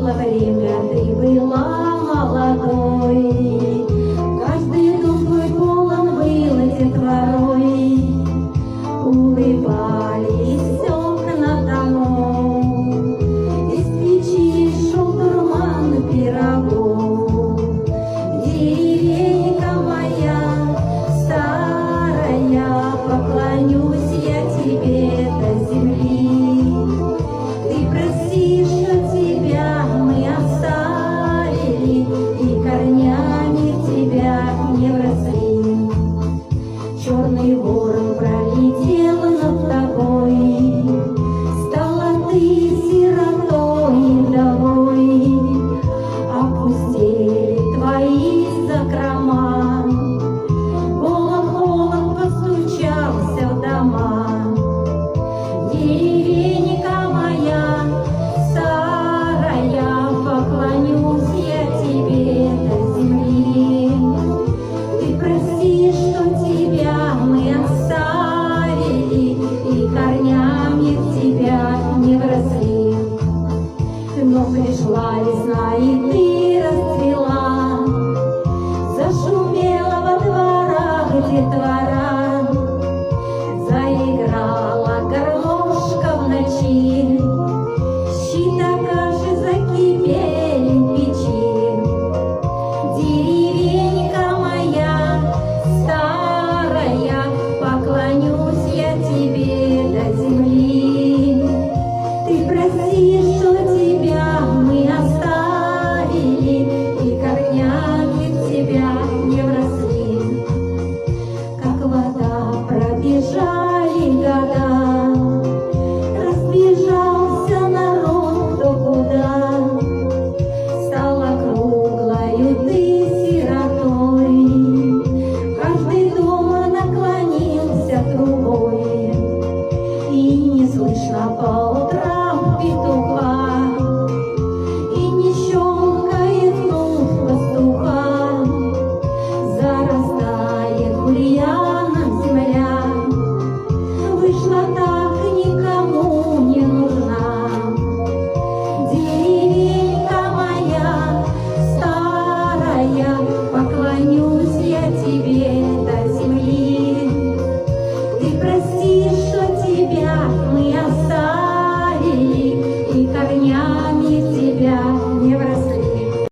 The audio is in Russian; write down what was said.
было время, ты была молодой. Каждый дом твой полон был детворой. Улыбались окна домов, из печи шел дурман пирогов. Деревенька моя старая, поклонюсь я тебе до земли. Ты прости, что тебя мы оставили, и корнями в тебя не вросли. Черный ворон пролетел над тобой, стала ты сиротой и вдовой. Опустили твои закрома, холод постучался в дома. Деревенька моя старая, поклонюсь я тебе до земли. Ты прости, что тебя мы оставили, и корнями в тебя не вросли. Но пришла весна, и ты